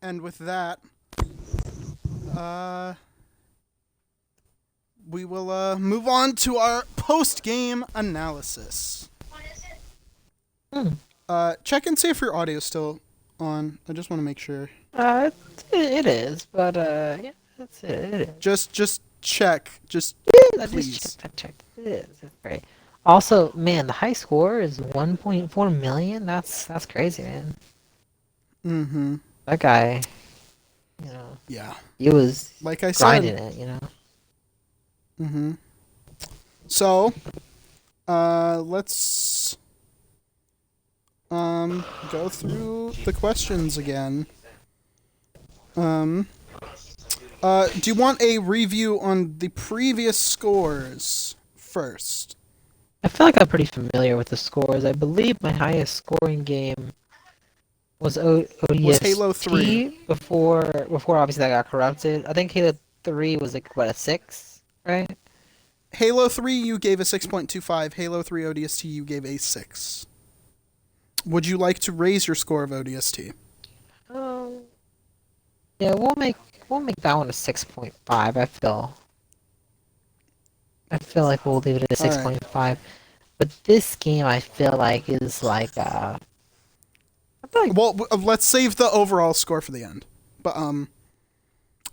And with that, we will move on to our post-game analysis. Hmm. Check and see if your audio's still on. I just want to make sure. It is, but yeah, that's it. It is. Just check. Just I just please. checked. It is. It's great. Also, man, the high score is 1.4 million. That's crazy, man. Mm-hmm. That guy, you know, Yeah. he was Like I said. grinding it, you know. Mm-hmm. So, let's go through the questions again. Do you want a review on the previous scores first? I feel like I'm pretty familiar with the scores. I believe my highest scoring game was Was Halo 3. ODST before obviously that got corrupted. I think Halo 3 was like what, a 6, right? Halo 3 you gave a 6.25. Halo 3 ODST you gave a 6. Would you like to raise your score of ODST? Um, yeah, we'll make that one a 6.5. I feel like we'll leave it at a All right. 6.5. But this game I feel like is like I feel like Well, let's save the overall score for the end. But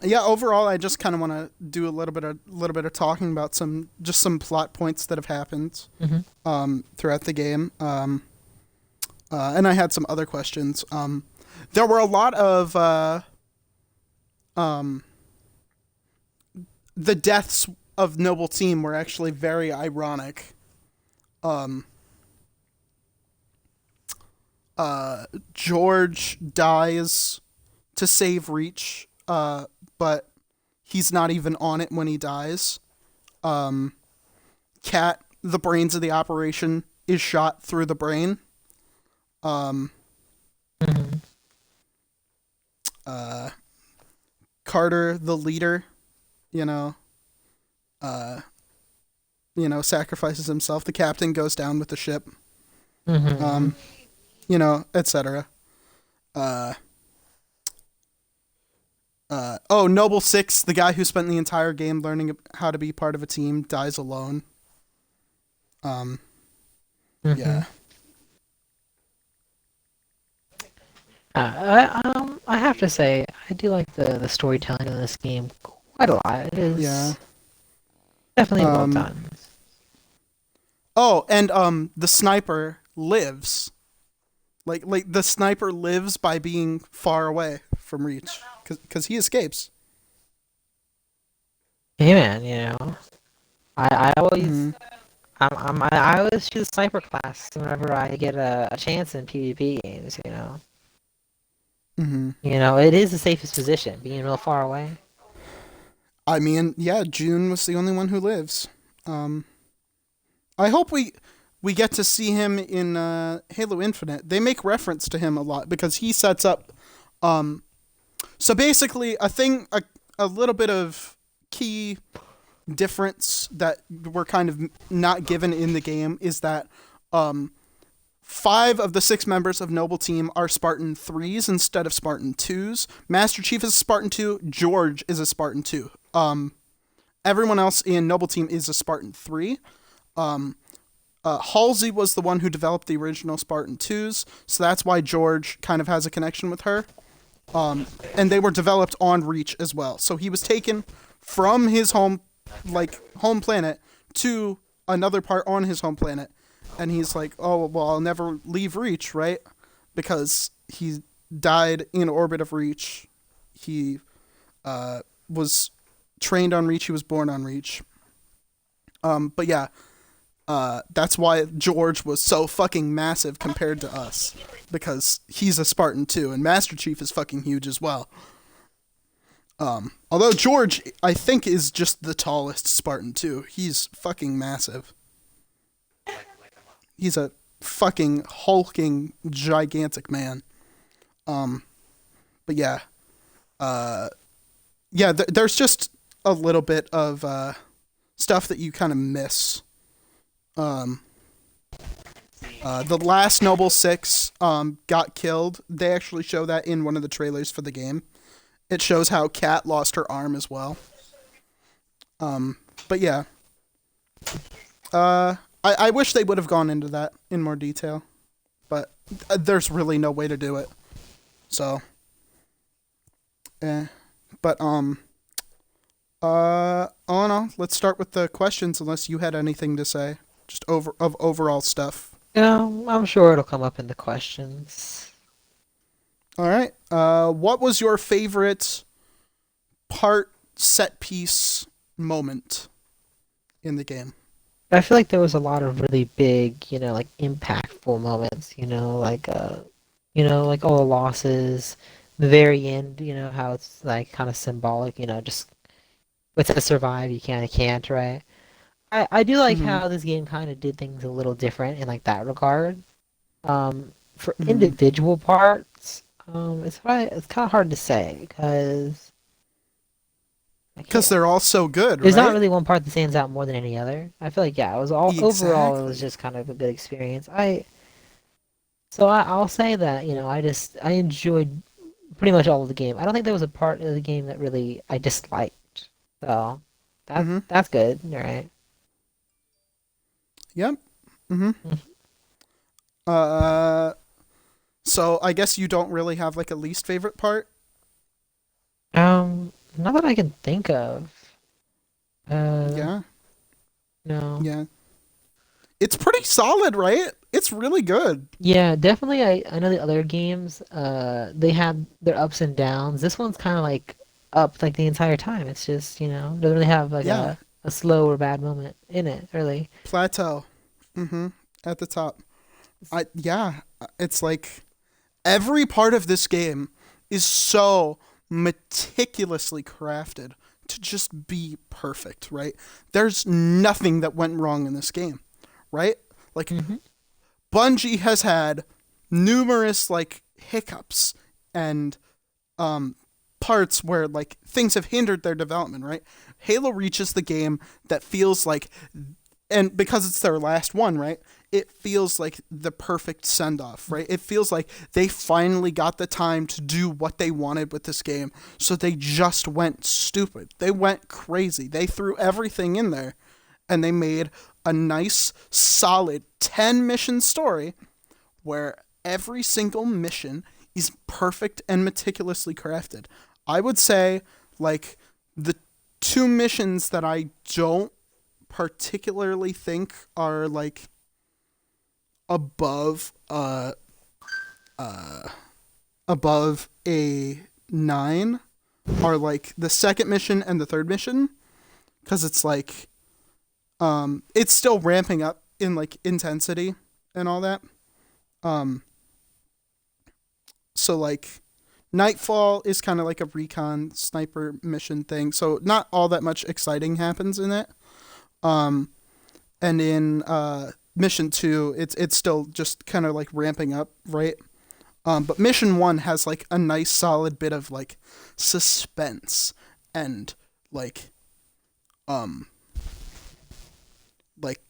yeah, overall I just kind of want to do a little bit of talking about some plot points that have happened throughout the game. And I had some other questions. There were a lot of the deaths of Noble Team were actually very ironic. George dies to save Reach, but he's not even on it when he dies. Cat, the brains of the operation, is shot through the brain. Carter, the leader, you know, sacrifices himself. The captain goes down with the ship. Etc. Noble Six, the guy who spent the entire game learning how to be part of a team, dies alone. Yeah. I have to say I do like the storytelling in this game quite a lot. It is Yeah. definitely well done. Oh, and the sniper lives. Like the sniper lives by being far away from Reach, cause he escapes. Hey man, you know, I always Mm-hmm. I always choose sniper class whenever I get a chance in PvP games. Mm-hmm. It is the safest position, being real far away. I mean, yeah, June was the only one who lives. I hope we get to see him in Halo Infinite. They make reference to him a lot because he sets up. So basically, a little bit of key difference that we're kind of not given in the game is that 5 of the 6 members of Noble Team are Spartan 3s instead of Spartan 2s. Master Chief is a Spartan 2. George is a Spartan 2. Everyone else in Noble Team is a Spartan 3. Halsey was the one who developed the original Spartan 2s, so that's why George kind of has a connection with her. And they were developed on Reach as well. So he was taken from his home planet to another part on his home planet. And he's like, oh, well, I'll never leave Reach, right? Because he died in orbit of Reach. He was trained on Reach. He was born on Reach. But yeah, that's why George was so fucking massive compared to us. Because he's a Spartan too, and Master Chief is fucking huge as well. Although George, I think, is just the tallest Spartan too. He's fucking massive. He's a fucking hulking, gigantic man. But yeah. There's just a little bit of stuff that you kind of miss. The last Noble Six got killed. They actually show that in one of the trailers for the game. It shows how Kat lost her arm as well. But yeah, I wish they would have gone into that in more detail, but there's really no way to do it. So, but all in all, let's start with the questions. Unless you had anything to say, just overall stuff. I'm sure it'll come up in the questions. All right. What was your favorite part, set piece, moment in the game? I feel like there was a lot of really big, like impactful moments, like all the losses, the very end, how it's like kind of symbolic, just with to survive, you can't, right? I do like Mm-hmm. how this game kind of did things a little different in like that regard. For Mm-hmm. individual parts, it's kind of hard to say because I Because can't. they're all so good, There's not right? really one part that stands out more than any other. I feel like yeah, it was all overall it was Exactly. just kind of a good experience. I'll say that I enjoyed pretty much all of the game. I don't think there was a part of the game that really I disliked. So Mm-hmm. that's good, right? Yep. Mm-hmm. Uh, so I guess you don't really have like a least favorite part. Not that I can think of. Uh, Yeah. no. Yeah. It's pretty solid, right? It's really good. Yeah, definitely. I know the other games, they had their ups and downs. This one's kind of like up like the entire time. It's just, doesn't really have like Yeah. a slow or bad moment in it, really. Plateau. Mm-hmm. At the top. Yeah. It's like every part of this game is so meticulously crafted to just be perfect, right? There's nothing that went wrong in this game, right? Like Hmm. Bungie has had numerous like hiccups and um parts where like things have hindered their development, right? Halo reaches the game that feels like, and because it's their last one, right? It feels like the perfect send off, right? It feels like they finally got the time to do what they wanted with this game. So they just went stupid. They went crazy. They threw everything in there and they made a nice, solid 10 mission story where every single mission is perfect and meticulously crafted. I would say, like, the two missions that I don't particularly think are like above above a 9 are like the second mission and the third mission, because it's like it's still ramping up in like intensity and all that. um so like Nightfall is kind of like a recon sniper mission thing, so not all that much exciting happens in it. um and in mission 2 it's still just kind of like ramping up, right? But mission 1 has like a nice solid bit of like suspense and like um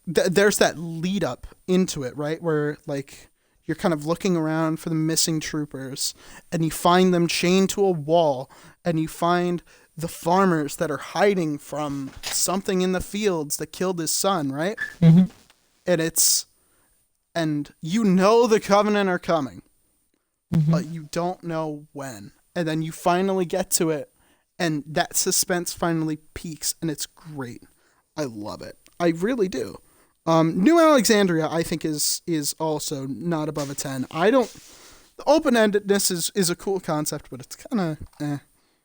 there's that lead up into it, right? Where like you're kind of looking around for the missing troopers and you find them chained to a wall, and you find the farmers that are hiding from something in the fields that killed his son, right? Hmm. And it's and you know the Covenant are coming, Hmm. but you don't know when. And then you finally get to it, and that suspense finally peaks, and it's great. I love it. I really do. New Alexandria, I think, is also not above a 10. I don't. The open endedness is a cool concept, but it's kind of eh.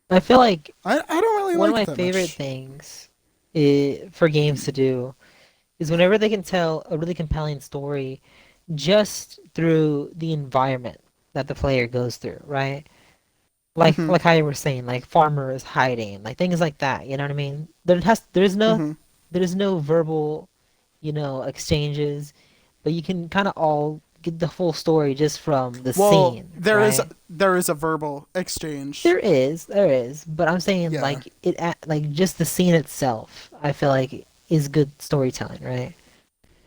I feel like I don't really one of like my it that favorite much. things for games to do is whenever they can tell a really compelling story just through the environment that the player goes through, right? Like Mm-hmm. like how you were saying, like farmers hiding, like things like that. You know what I mean? Mm-hmm. There's no verbal, exchanges, but you can kind of all get the full story just from the Well, scene, right? there is a verbal exchange. There is, but I'm saying Yeah. like like just the scene itself. I feel like is good storytelling, right?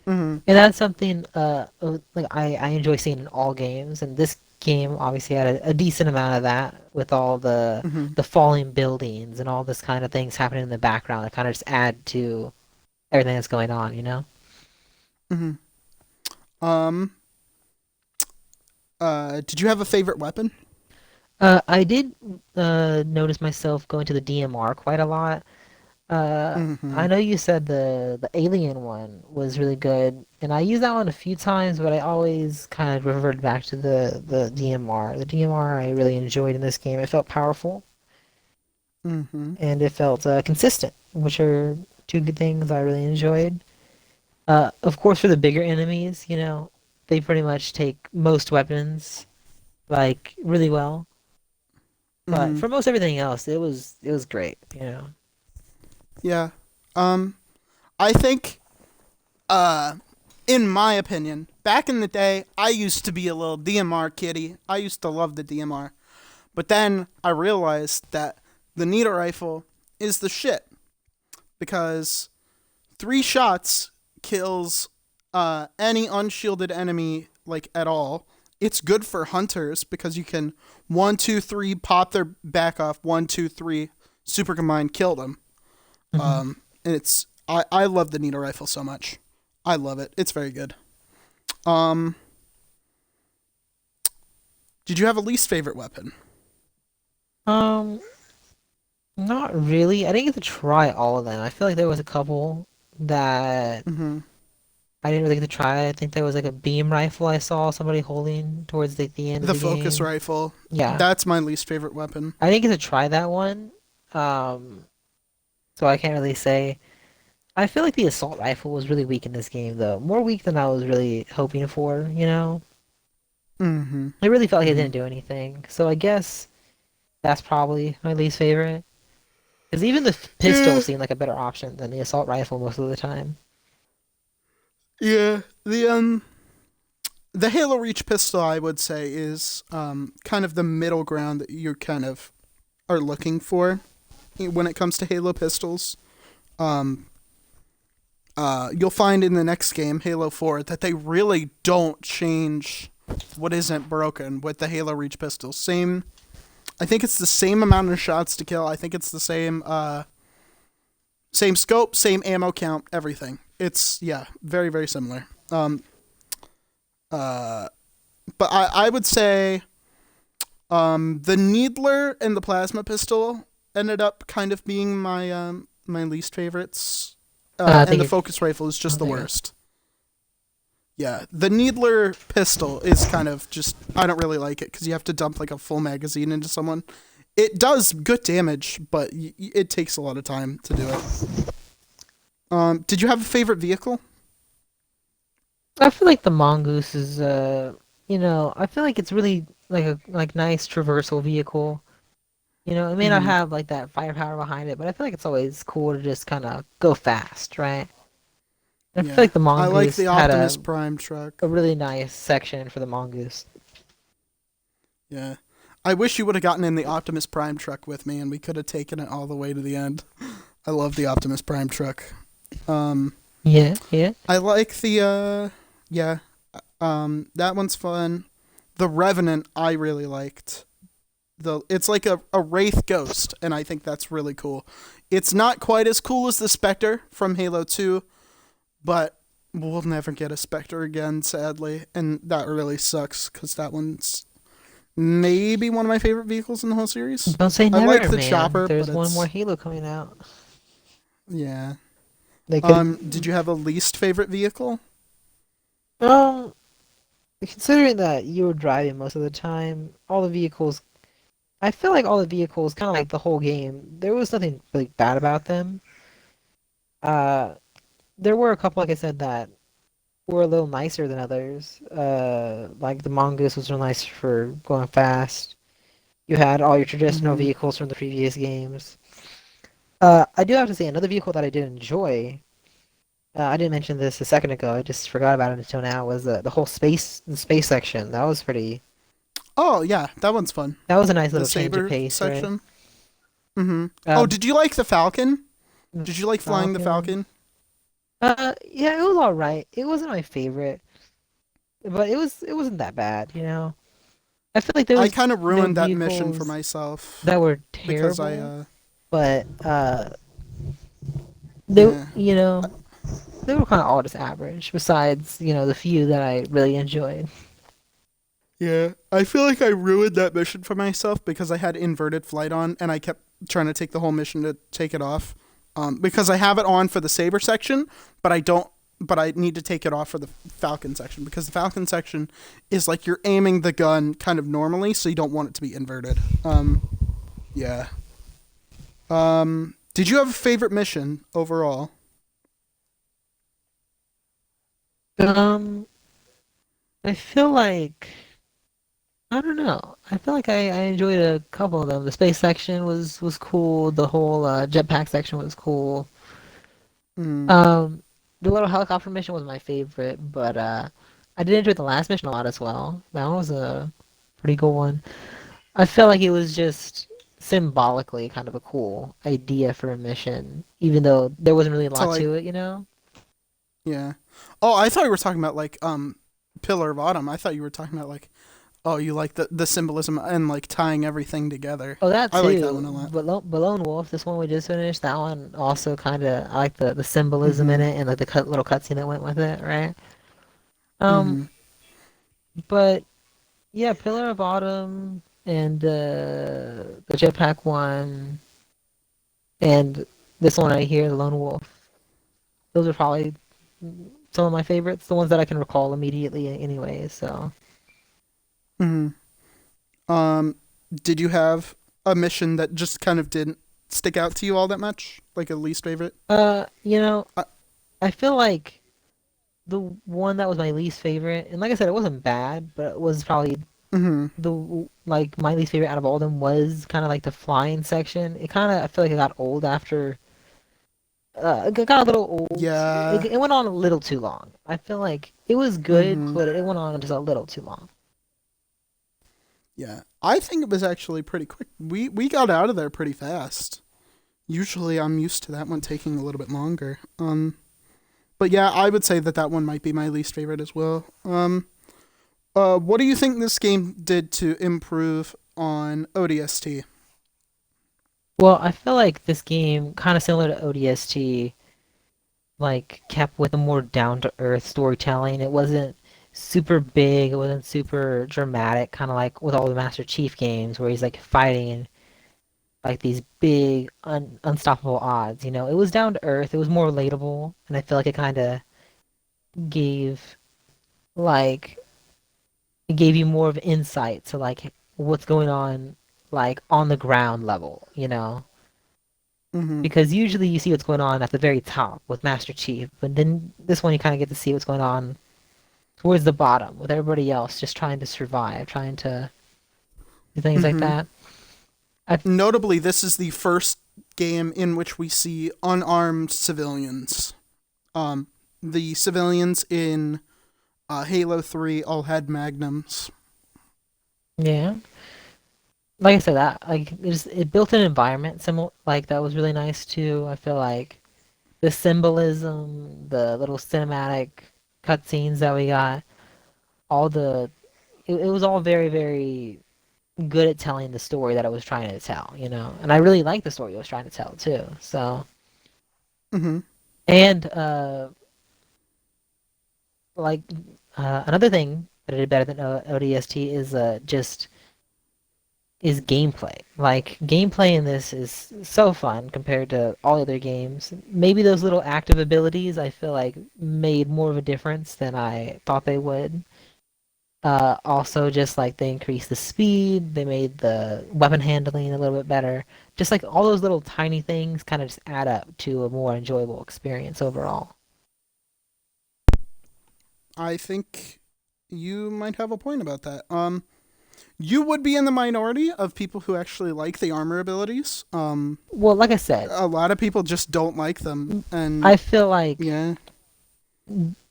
Mm-hmm. And that's something like I enjoy seeing in all games, and this game obviously had a decent amount of that with all Mm-hmm. the falling buildings and all this kind of things happening in the background that kind of just add to everything that's going on, you know? Mm-hmm. Um. Did you have a favorite weapon? I did notice myself going to the DMR quite a lot. Mm-hmm. I know you said the alien one was really good, and I used that one a few times, but I always kind of reverted back to the DMR. The DMR I really enjoyed in this game. It felt powerful Mm-hmm. and it felt consistent, which are two good things I really enjoyed. Of course, for the bigger enemies, you know, they pretty much take most weapons like really well. But Mm-hmm. for most everything else, it was great, you know. Yeah. Um. I think. Uh. In my opinion, back in the day, I used to be a little DMR kitty. I used to love the DMR. But then I realized that the needle rifle is the shit because 3 shots kills any unshielded enemy like at all. It's good for hunters because you can 1, 2, 3 pop their back off. 1, 2, 3 super combine kill them. Hmm. And I love the needle rifle so much. I love it. It's very good. Um, did you have a least favorite weapon? Um, Not really. I didn't get to try all of them. I feel like there was a couple that Mm-hmm. I didn't really get to try. I think there was like a beam rifle I saw somebody holding towards the end of The the focus game. rifle. Yeah. That's my least favorite weapon. I didn't get to try that one. Um, so I can't really say. I feel like the assault rifle was really weak in this game though. More weak than I was really hoping for, you know? Mm-hmm. It really felt like it Mm-hmm. didn't do anything. So I guess that's probably my least favorite. Because even the pistol Yeah. seemed like a better option than the assault rifle most of the time. Yeah. The Halo Reach pistol, I would say, is kind of the middle ground that you kind of are looking for when it comes to Halo pistols. Um, you'll find in the next game, Halo 4, that they really don't change what isn't broken with the Halo Reach pistol. Same, I think it's the same amount of shots to kill. I think it's the same scope, same ammo count, everything. It's yeah, very very similar. Uh, but I would say the Needler and the plasma pistol ended up kind of being my least favorites. I And think the it's. focus rifle is Oh, just the there you go. worst. Yeah, the Needler pistol is kind of just I don't really like it because you have to dump like a full magazine into someone. It does good damage, but it takes a lot of time to do it. Did you have a favorite vehicle? I feel like the mongoose is I feel like it's really like a nice traversal vehicle. You know, it may not Mm-hmm. have like that firepower behind it, but I feel like it's always cool to just kind of go fast, right? I feel Yeah, like the I like mongoose the had Optimus Prime truck. a really nice section for the mongoose. Yeah. I wish you would have gotten in the Optimus Prime truck with me and we could have taken it all the way to the end. I love the Optimus Prime truck. Um Yeah, yeah. I like the yeah, that one's fun. The Revenant I really liked. It's like a wraith ghost and I think that's really cool. It's not quite as cool as the Spectre from Halo 2, but we'll never get a Spectre again sadly, and that really sucks cuz that one's maybe one of my favorite vehicles in the whole series. Don't say I like never, the man. chopper, but There's one more it's Halo coming out. yeah. They could Did you have a least favorite vehicle? um considering that you were driving most of the time, all the vehicles I feel like all the vehicles, kind of like the whole game, there was nothing really bad about them. Uh, there were a couple, like I said, that were a little nicer than others. Like the Mongoose was real nice for going fast. You had all your traditional Mm-hmm. vehicles from the previous games. I do have to say another vehicle that I did enjoy. I didn't mention this a second ago. I just forgot about it until now. Was the whole the space section. That was pretty. Oh yeah, that one's fun. That was a nice The little change of saber pace, right? section. Mm-hmm. Oh, Uh, did you like the Falcon? Did you like flying the Falcon. Falcon? Yeah, it was all right. It wasn't my favorite, but it wasn't that bad, you know. I feel like I kind of there were ruined that mission for vehicles myself that were because I terrible, but they yeah. you know they were kind of all just average. Besides, you know, the few that I really enjoyed. Yeah, I feel like I ruined that mission for myself because I had inverted flight on and I kept trying to take the whole mission to take it off. Because I have it on for the saber section, but I don't. But I need to take it off for the falcon section because the falcon section is like you're aiming the gun kind of normally, so you don't want it to be inverted. Yeah. Did you have a favorite mission overall? Um, I feel like I don't know. I feel like I enjoyed a couple of them. The space section was cool. The whole jetpack section was cool. Mm, Um, the little helicopter mission was my favorite, but I did enjoy the last mission a lot as well. That one was a pretty cool one. I felt like it was just symbolically kind of a cool idea for a mission, even though there wasn't really a to lot like, to it, you know? yeah. Oh, I thought you were talking about like Pillar of Autumn. I thought you were talking about like, oh, you like the symbolism and like tying everything together. Oh, that I like that one too. a lot. But Lone Wolf, this one we just finished, that one also kind of, I like the symbolism in Mhm. it and like the little cutscene that went with it, right? Um, Mhm. but yeah, Pillar of Autumn and the Jetpack one and this one right here, the Lone Wolf. Those are probably some of my favorites, the ones that I can recall immediately anyway, so. Mhm. Um, did you have a mission that just kind of didn't stick out to you all that much, like a least favorite? You know, Uh, I feel like the one that was my least favorite, and like I said, it wasn't bad, but it was probably mhm. the like my least favorite out of all of them was kind of like the flying section. It kind of I feel like it got old after it got a little old. Yeah. It went on a little too long. I feel like it was good, Mhm. but it went on just a little too long. Yeah. I think it was actually pretty quick. We got out of there pretty fast. Usually I'm used to that one taking a little bit longer. But yeah, I would say that that one might be my least favorite as well. What do you think this game did to improve on ODST? Well, I feel like this game, kind of similar to ODST, like kept with a more down to earth storytelling. It wasn't super big, it wasn't super dramatic, kind of like with all the Master Chief games where he's like fighting like these big unstoppable odds, you know. It was down to earth, it was more relatable, and I feel like it kind of gave like it gave you more of insight to like what's going on like on the ground level, you know. Mm-hmm. Because usually you see what's going on at the very top with Master Chief, but then this one you kind of get to see what's going on towards the bottom with everybody else just trying to survive, trying to do things like Mm-hmm. that. I Notably, this is the first game in which we see unarmed civilians. Um, the civilians in Halo 3 all had magnums. yeah, like I said, that like it built an environment similar like that was really nice too. I feel like the symbolism, the little cinematic cutscenes that we got, all it was all very good at telling the story that it was trying to tell, you know. And I really liked the story it was trying to tell too. So Mm-hmm. and like another thing that I did better than ODST is just is gameplay. Like gameplay in this is so fun compared to all other games. Maybe those little active abilities I feel like made more of a difference than I thought they would. Also, just like they increased the speed, they made the weapon handling a little bit better. Just like all those little tiny things kind of just add up to a more enjoyable experience overall. I think you might have a point about that. You would be in the minority of people who actually like the armor abilities. Well, like I said, A lot of people just don't like them, and I feel yeah.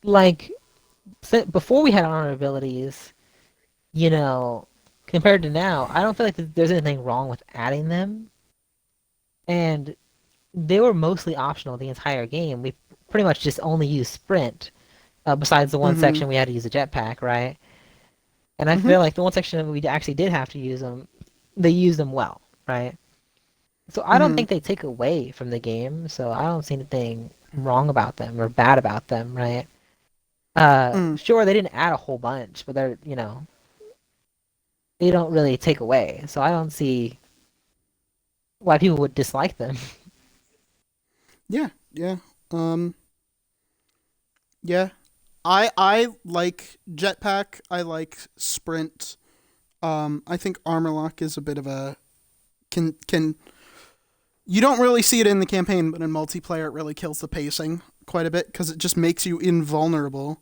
like before we had armor abilities, you know, compared to now, I don't feel like there's anything wrong with adding them. And they were mostly optional the entire game. We pretty much just only use sprint. Besides the one Mm-hmm. section we had to use a jetpack, right? And I Mm-hmm. feel like the one section that we actually did have to use them, they used them well, right? So I don't Mm-hmm. think they take away from the game, so I don't see anything wrong about them or bad about them, right? Mm. Sure, they didn't add a whole bunch, but they don't really take away. So I don't see why people would dislike them. Yeah. Yeah. Um. Yeah. I like jetpack. I like sprint. I think armor lock is a bit of a can you don't really see it in the campaign, but in multiplayer it really kills the pacing quite a bit because it just makes you invulnerable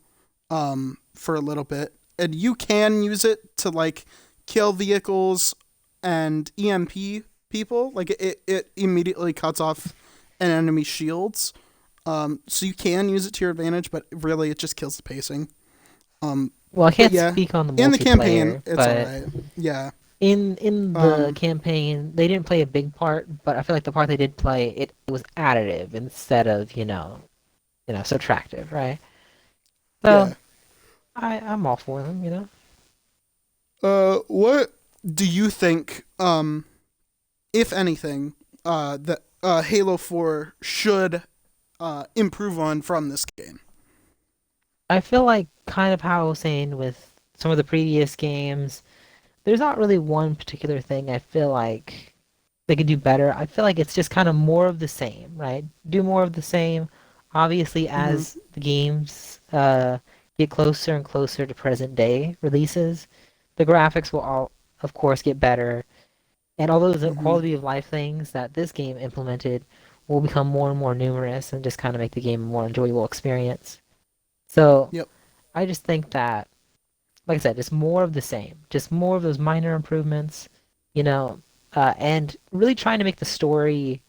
for a little bit. And you can use it to like kill vehicles and EMP people. Like it immediately cuts off an enemy's shields. So you can use it to your advantage, but really it just kills the pacing. Um, Well, I but can't yeah, speak on the in the campaign multiplayer, it's all but right. Yeah. in the Um, campaign, they didn't play a big part, but I feel like the part they did play, it was additive instead of, subtractive, right? So yeah. I'm all for them. What do you think? If anything, that Halo 4 should improve on from this game. I feel like kind of how I was saying with some of the previous games, there's not really one particular thing I feel like they could do better. I feel like it's just kind of more of the same, right? Do more of the same. Obviously, Mm-hmm. as the games get closer and closer to present day releases, the graphics will all, of course, get better. And all those Mm-hmm. quality of life things that this game implemented will become more and more numerous and just kind of make the game a more enjoyable experience. So Yep. I just think that, like I said, just more of the same, just more of those minor improvements, and really trying to make the story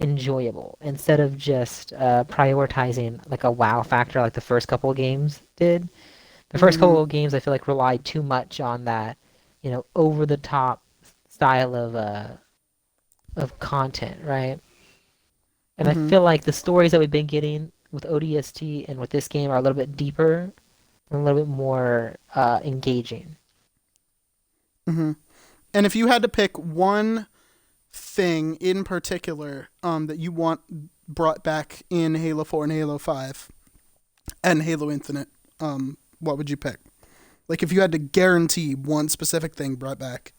enjoyable instead of just prioritizing like a wow factor like the first couple of games did. The first Mm-hmm. couple of games I feel like relied too much on that, over the top style of content, right? And I Mm-hmm. feel like the stories that we've been getting with ODST and with this game are a little bit deeper and a little bit more engaging. Mm-hmm. And if you had to pick one thing in particular that you want brought back in Halo 4 and Halo 5 and Halo Infinite, what would you pick? Like if you had to guarantee one specific thing brought back,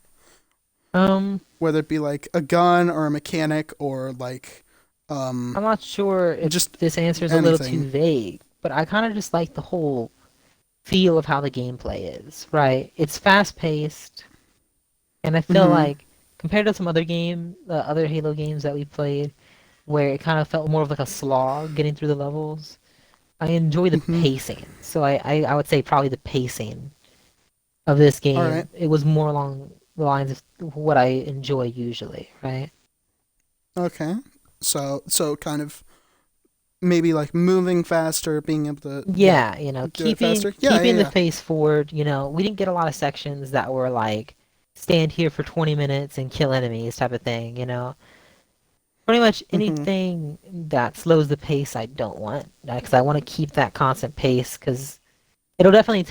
Um, whether it be like a gun or a mechanic or like um, I'm not sure if just this answer is a little too anything. vague, but I kind of just like the whole feel of how the gameplay is, right? It's fast paced, and I feel Mm-hmm. like compared to some other Halo games that we played, where it kind of felt more of like a slog getting through the levels, I enjoy the Mm-hmm. pacing. So I would say probably the pacing of this All right. game, it was more along the lines of what I enjoy usually, right? Okay. So kind of maybe like moving faster, being able to yeah Yeah, do it keeping faster. Yeah, keeping yeah, the yeah. pace forward, we didn't get a lot of sections that were like stand here for 20 minutes and kill enemies type of thing. Pretty much Mm-hmm. anything that slows the pace I don't want, because I want to keep that constant pace because it definitely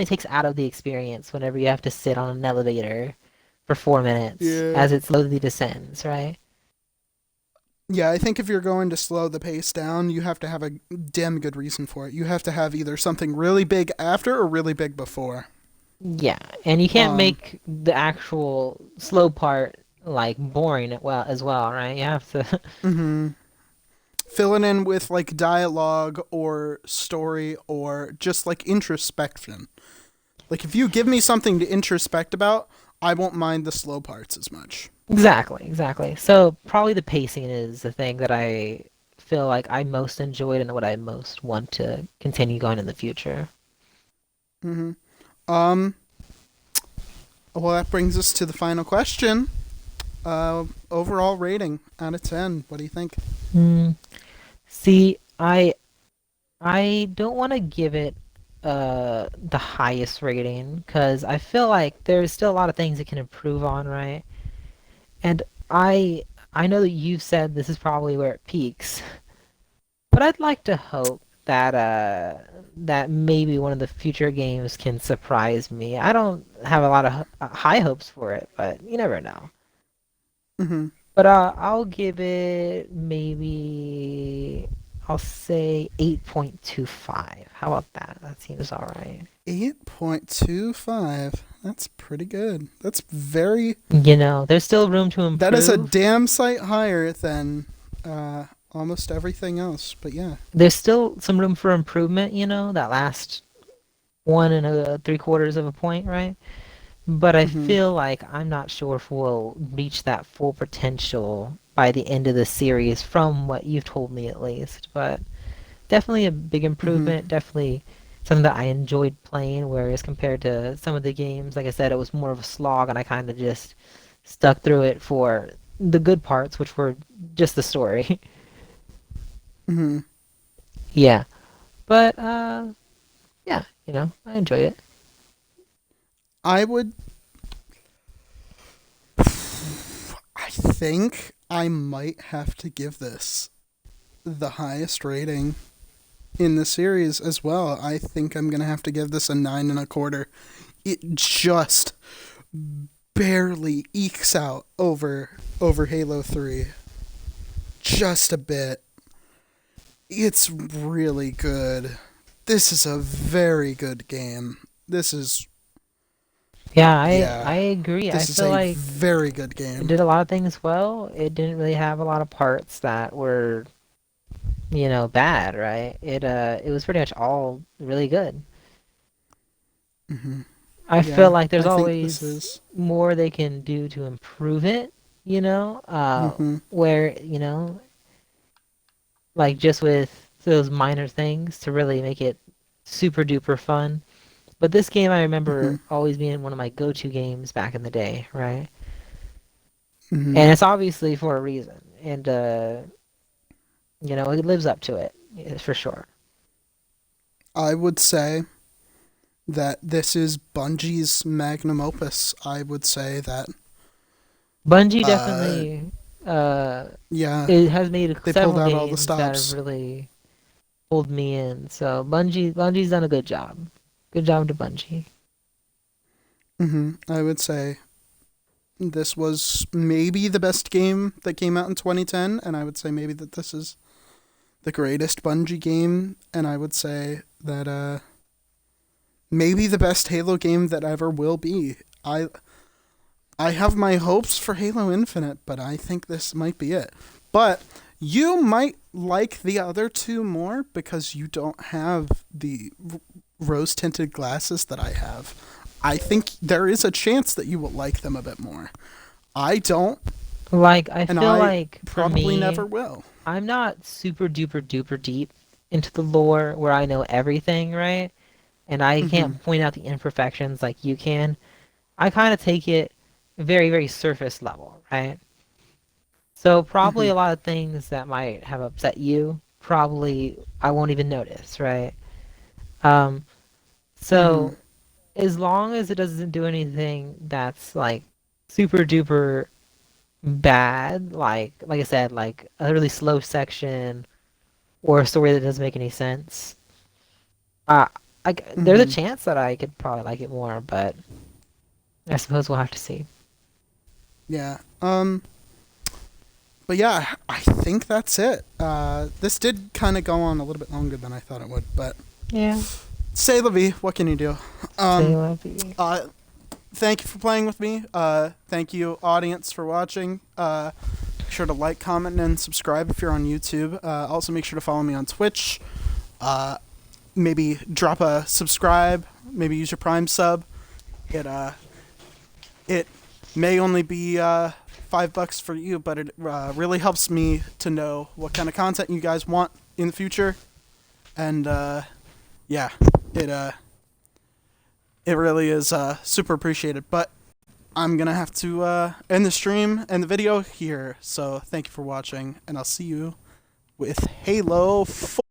takes out of the experience whenever you have to sit on an elevator for 4 minutes Yeah. as it slowly descends, right? Yeah, I think if you're going to slow the pace down, you have to have a damn good reason for it. You have to have either something really big after or really big before. Yeah, and you can't Um, make the actual slow part like boring as well, right? You have to. mm-hmm. Fill it in with like dialogue or story or just like introspection. Like if you give me something to introspect about, I won't mind the slow parts as much. Exactly, exactly. So probably the pacing is the thing that I feel like I most enjoyed and what I most want to continue going in the future. Mm-hmm. Um, well, that brings us to the final question. Overall rating out of 10. What do you think? Hmm. See, I don't want to give it the highest rating because I feel like there's still a lot of things it can improve on, right? And I I know that you've said this is probably where it peaks, But I'd like to hope that that maybe one of the future games can surprise me. I don't have a lot of high hopes for it, but you never know. Mm-hmm. But I'll give it maybe I'll say 8.25. How about that? That seems all right. 8.25. That's pretty good. That's very. You know, there's still room to That is a improve. damn sight higher than almost everything else. But yeah. There's still some room for improvement, you know, that last 1 3/4 of a point, right? But I Mm-hmm. feel like I'm not sure if we'll reach that full potential by the end of the series from what you've told me at least. But definitely a big Mm-hmm. improvement, definitely something that I enjoyed playing, whereas compared to some of the games, like I said, it was more of a slog and I kind of just stuck through it for the good parts, which were just the story. Mm-hmm. Yeah. But yeah, you know, I enjoyed it. I would. I think I might have to give this the highest rating in the series as well. I think I'm gonna have to give this a 9.25. It just barely ekes out over Halo 3. Just a bit. It's really good. This is a very good game. This is Yeah, yeah. I agree. I This is feel a like very good it game. did a lot of things well. It didn't really have a lot of parts that were, you know, bad, right? It was pretty much all really good. Hmm. I feel Yeah, like there's I think this always is. more they can do to improve it, you know? Hmm. Where, you know, like just with those minor things to really make it super duper fun. But this game I Hmm. remember always being one of my go-to games back in the day, right? Hmm. And it's obviously for a reason. And you know, it lives up to it, yeah, for sure. I would say that this is Bungie's magnum opus. I would say that. Bungie Uh, definitely yeah, it has made they pulled several out all the games that have stops. really pulled me in. So Bungie's done a good job. Good job to Bungie. I would say this was maybe the best game that came out in 2010, and I would say maybe that this is the greatest Bungie game, and I would say that maybe the best Halo game that ever will be. I have my hopes for Halo Infinite, but I think this might be it. But you might like the other two more because you don't have the rose tinted glasses that I have. I think there is a chance that you will like them a bit more. I don't, Like I and feel I like for probably never me, will. I'm not super duper duper deep into the lore where I know everything, right? And I Hmm. can't point out the imperfections like you can. I kind of take it very, very surface level, right? So probably Hmm. a lot of things that might have upset you, probably I won't even notice, right? Um, Hmm. so as long as it doesn't do anything that's like super duper bad, like I said, like a really slow section or a story that doesn't make any sense, uh, there's a Hmm. chance that I could probably like it more, but I suppose we'll have to see. Yeah. But yeah, I think that's it. This did kind of go on a little bit longer than I thought it would, but Yeah, say la vie, what can you do? say Um, lefty. uh, Thank you for playing with me. Thank you, audience, for watching. Make sure to like, comment, and subscribe if you're on YouTube. Also, make sure to follow me on Twitch. Uh, Maybe drop a subscribe. Maybe use your Prime sub. It may only be $5 for you, but it really helps me to know what kind of content you guys want in the future. And yeah, it it really is super appreciated. But I'm gonna have to end the stream and the video here. So thank you for watching, and I'll see you with Halo 4.